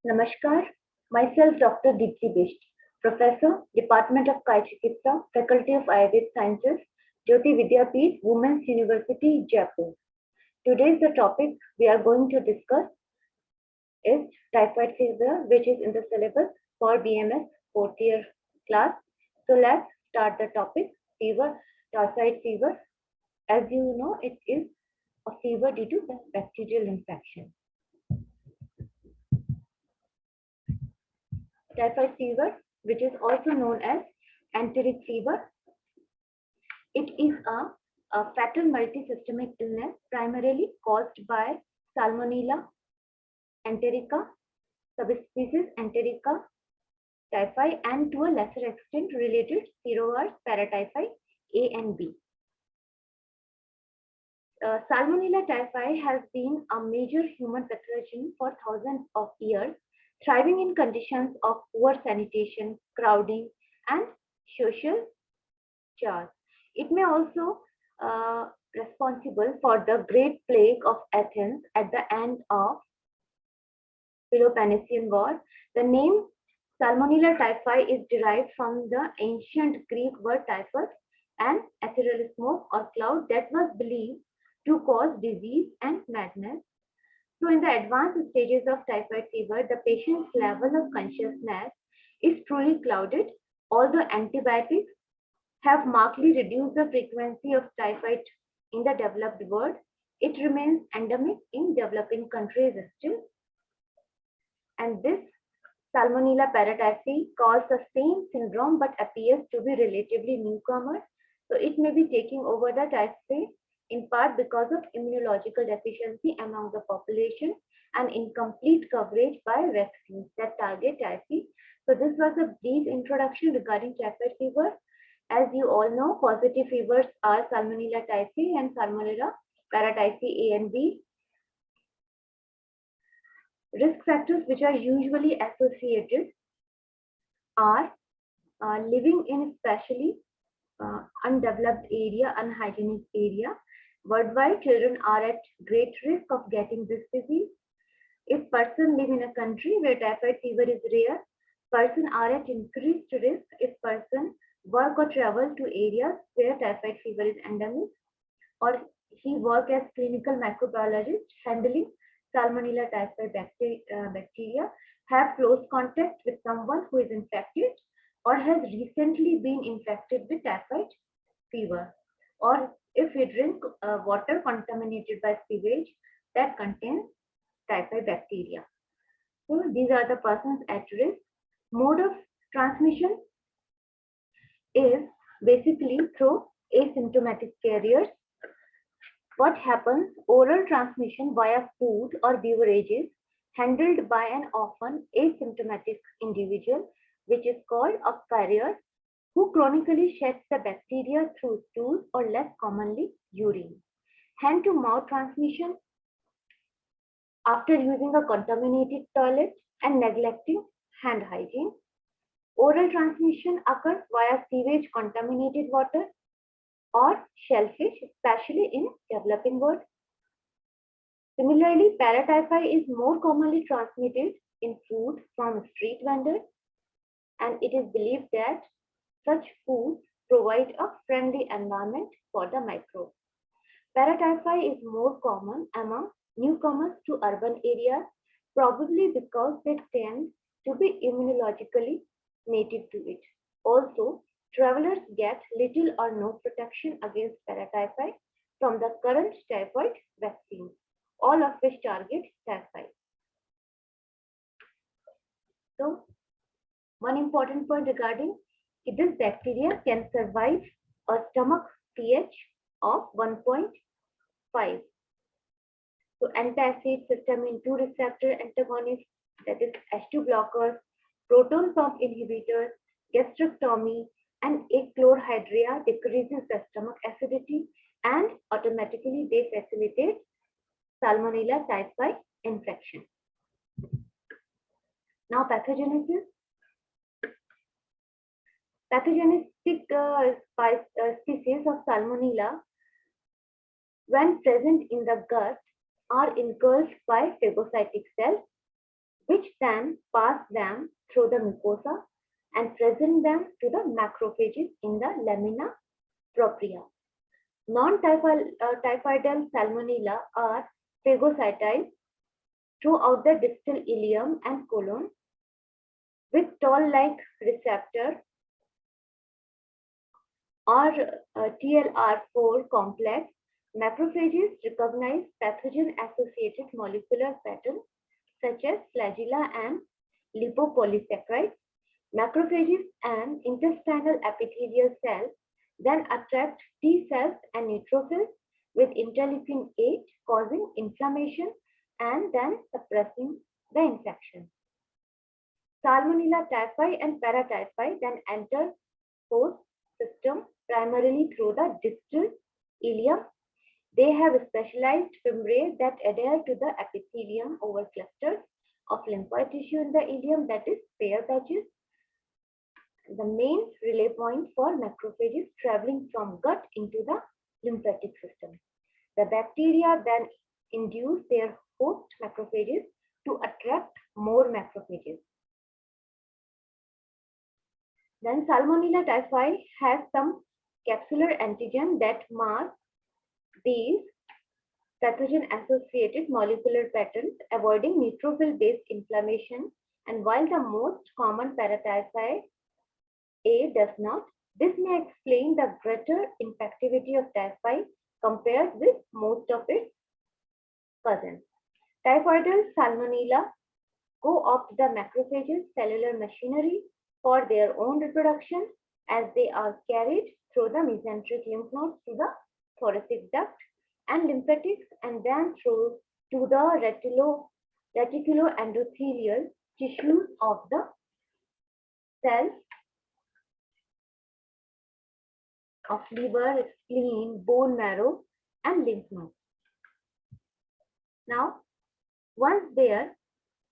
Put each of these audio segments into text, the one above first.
Namaskar, myself Dr. Deepthi Bisht, Professor, Department of Kai Chikitsa, Faculty of Ayurvedic Sciences, Jyoti Vidyapeeth, Women's University, Jaipur. Today's the topic we are going to discuss is typhoid fever, which is in the syllabus for BMS 4th year class. So let's start the topic, fever, typhoid fever. As you know, it is a fever due to bacterial infection. Typhoid fever, which is also known as enteric fever. It is a fatal multisystemic illness primarily caused by Salmonella enterica, subspecies Enterica typhi, and to a lesser extent related serovirus paratyphi A and B. Salmonella typhi has been a major human pathogen for thousands of years, thriving in conditions of poor sanitation, crowding, and social chars. It may also responsible for the Great Plague of Athens at the end of Peloponnesian War. The name Salmonella typhi is derived from the ancient Greek word typhus, an ethereal smoke or cloud that was believed to cause disease and madness. So in the advanced stages of typhoid fever, the patient's level of consciousness is truly clouded. Although antibiotics have markedly reduced the frequency of typhoid in the developed world, it remains endemic in developing countries still. And this Salmonella paratyphi causes the same syndrome but appears to be relatively newcomer. So it may be taking over the typhoid in part because of immunological deficiency among the population and incomplete coverage by vaccines that target typhoid. So this was a brief introduction regarding typhoid fever. As you all know, positive fevers are Salmonella typhi and Salmonella paratyphi A and B. Risk factors which are usually associated are living in especially undeveloped area, unhygienic area. Worldwide, children are at great risk of getting this disease. If person live in a country where typhoid fever is rare, person are at increased risk if person work or travel to areas where typhoid fever is endemic, or he work as clinical microbiologist handling Salmonella typhi bacteria, have close contact with someone who is infected or has recently been infected with typhoid fever, or if we drink water contaminated by sewage that contains typhoid bacteria. So these are the persons at risk. Mode of transmission is basically through asymptomatic carriers. What happens? Oral transmission via food or beverages handled by an often asymptomatic individual, which is called a carrier, who chronically sheds the bacteria through stools or less commonly urine. Hand to mouth transmission after using a contaminated toilet and neglecting hand hygiene. Oral transmission occurs via sewage contaminated water or shellfish, especially in developing world. Similarly, paratyphi is more commonly transmitted in food from street vendors, and it is believed that such foods provide a friendly environment for the microbes. Paratyphi is more common among newcomers to urban areas, probably because they tend to be immunologically native to it. Also, travelers get little or no protection against paratyphi from the current typhoid vaccines, all of which target typhi. So, one important point regarding this bacteria can survive a stomach pH of 1.5. So antacid, histamine 2 receptor antagonists, that is H2 blockers, proton pump inhibitors, gastrectomy, and achlorhydria decreases the stomach acidity, and automatically they facilitate Salmonella typhi infection. Now pathogenesis. Pathogenetic species of Salmonella, when present in the gut, are engulfed by phagocytic cells. which then pass them through the mucosa and present them to the macrophages in the lamina propria. Non-typhoidal salmonella are phagocytized throughout the distal ileum and colon with toll-like receptor or TLR4 complex. Macrophages recognize pathogen-associated molecular patterns such as flagella and lipopolysaccharides. Macrophages and intestinal epithelial cells then attract T cells and neutrophils with interleukin 8, causing inflammation and then suppressing the infection. Salmonella typhi and paratyphi then enter host system primarily through the distal ileum. They have specialized fimbriae that adhere to the epithelium over clusters of lymphoid tissue in the ileum, that is Peyer's patches. The main relay point for macrophages traveling from gut into the lymphatic system. The bacteria then induce their host macrophages to attract more macrophages. Then Salmonella typhi has some capsular antigen that masks these pathogen-associated molecular patterns, avoiding neutrophil-based inflammation. And while the most common paratyphi A does not, this may explain the greater infectivity of typhi compared with most of its cousins. Typhoidal salmonella go off the macrophages' cellular machinery for their own reproduction as they are carried through the mesenteric lymph nodes to the thoracic duct and lymphatics and then through to the reticuloendothelial tissues of the cells of liver, spleen, bone marrow, and lymph nodes. Now, once there,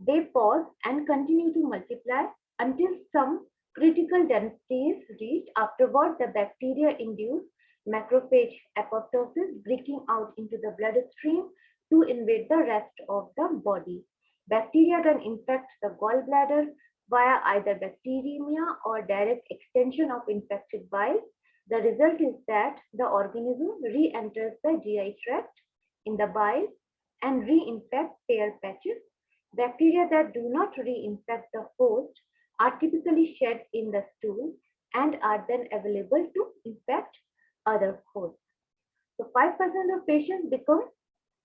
they pause and continue to multiply until some critical density is reached. Afterward, the bacteria-induce macrophage apoptosis breaking out into the bloodstream to invade the rest of the body. Bacteria then infect the gallbladder via either bacteremia or direct extension of infected bile. The result is that the organism re-enters the GI tract in the bile and reinfects Peyer's patches. Bacteria that do not reinfect the host are typically shed in the stool and are then available to infect other hosts. So 5% of patients become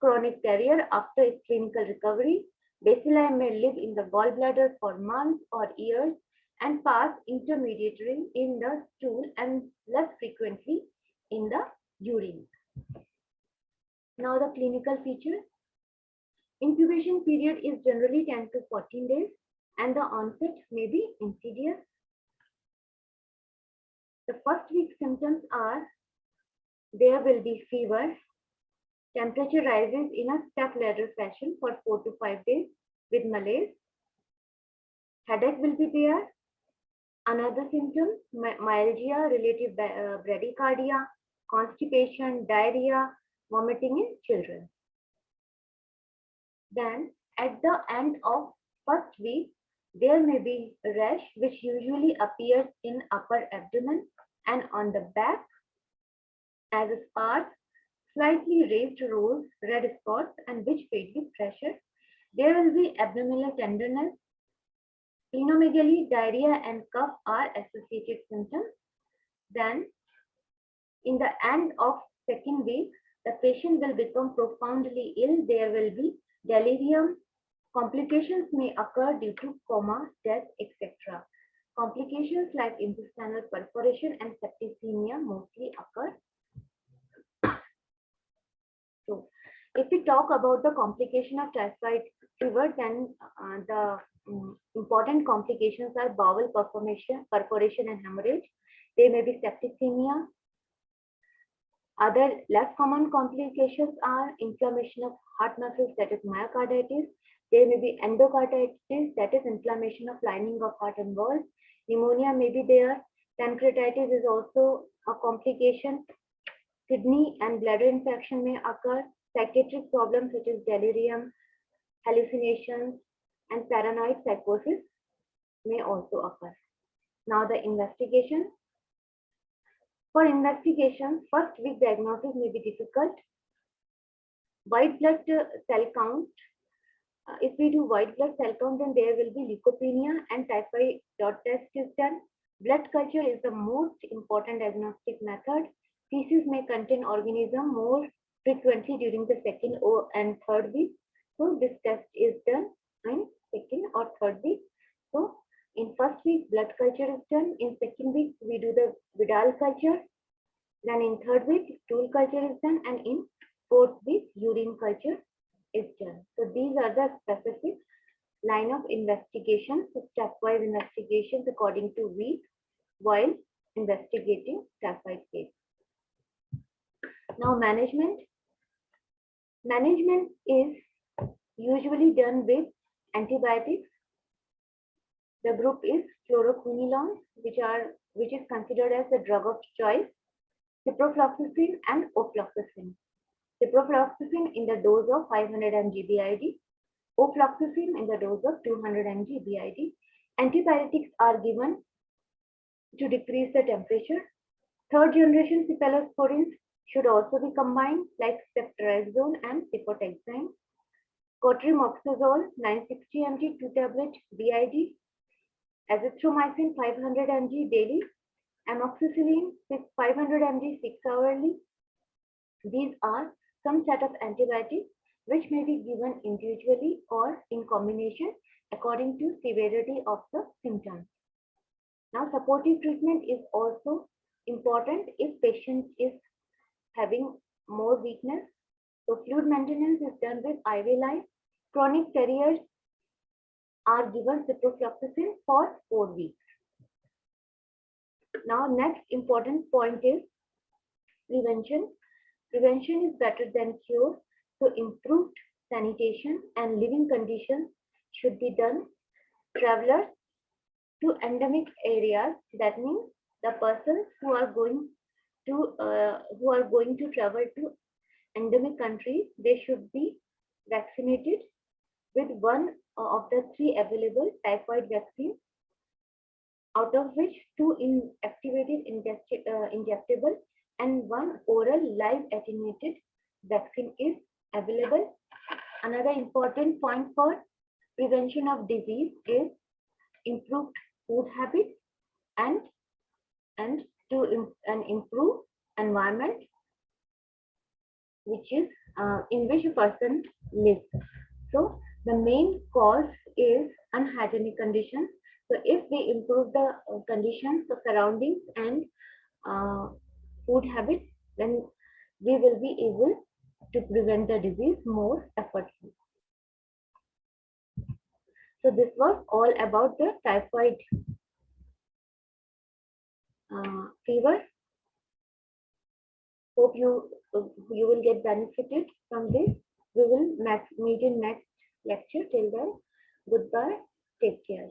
chronic carrier after its clinical recovery. Bacilli may live in the gallbladder for months or years and pass intermediately in the stool and less frequently in the urine. Now the clinical features. Incubation period is generally 10 to 14 days and the onset may be insidious. The first week symptoms are there will be fever, temperature rises in a step-ladder fashion for 4 to 5 days with malaise, headache will be there. Another symptom, myalgia, relative bradycardia, constipation, diarrhea, vomiting in children. Then at the end of first week, there may be rash which usually appears in upper abdomen and on the back as a sparse, slightly raised rose, red spots and which fade with pressure. There will be abdominal tenderness. Splenomegaly, diarrhea and cough are associated symptoms. Then in the end of second week, the patient will become profoundly ill. There will be delirium. Complications may occur due to coma, death, etc. Complications like intestinal perforation and septicemia mostly occur. So, if we talk about the complication of typhoid fever, then the important complications are bowel perforation and hemorrhage. There may be septicemia. Other less common complications are inflammation of heart muscles, that is myocarditis. There may be endocarditis, that is inflammation of lining of heart and valves. Pneumonia may be there. Pancreatitis is also a complication. Kidney and bladder infection may occur. Psychiatric problems such as delirium, hallucinations, and paranoid psychosis may also occur. Now the investigation. For investigation, first week diagnosis may be difficult. White blood cell count. If we do white blood cell count, then there will be leukopenia and typhoid test is done. Blood culture is the most important diagnostic method. Feces may contain organism more frequently during the second and third week. So this test is done in second or third week. So in first week, blood culture is done. In second week, we do the Vidal culture. Then in third week, stool culture is done. And in fourth week, urine culture is done. So these are the specific line of investigation, so stepwise investigations according to week while investigating typhoid case. Now management. Management is usually done with antibiotics. The group is fluoroquinolones, which is considered as the drug of choice, ciprofloxacin and ofloxacin. Ciprofloxacin in the dose of 500 mg BID, ofloxacin in the dose of 200 mg BID. Antibiotics are given to decrease the temperature. Third generation cephalosporins should also be combined like ceftriaxone and cefotaxime. Cotrimoxazole 960 mg 2 tablet BID. Azithromycin 500 mg daily. Amoxicillin 500 mg 6 hourly. These are some set of antibiotics which may be given individually or in combination according to severity of the symptoms. Now, supportive treatment is also important if patient is having more weakness. So, fluid maintenance is done with IV line. Chronic carriers are given ciprofloxacin for 4 weeks. Now, next important point is prevention. Prevention is better than cure. So, improved sanitation and living conditions should be done. Travelers to endemic areas, that means the persons who are going to travel to endemic countries, they should be vaccinated with one of the 3 available typhoid vaccines, out of which 2 inactivated injectable and 1 oral live attenuated vaccine is available. Another important point for prevention of disease is improved food habits and improve environment which is in which a person lives. So the main cause is unhygienic conditions. So if we improve the conditions, the surroundings and food habits, then we will be able to prevent the disease more effortlessly. So this was all about the typhoid fever. Hope you will get benefited from this. We will meet in next lecture. Till then, goodbye. Take care.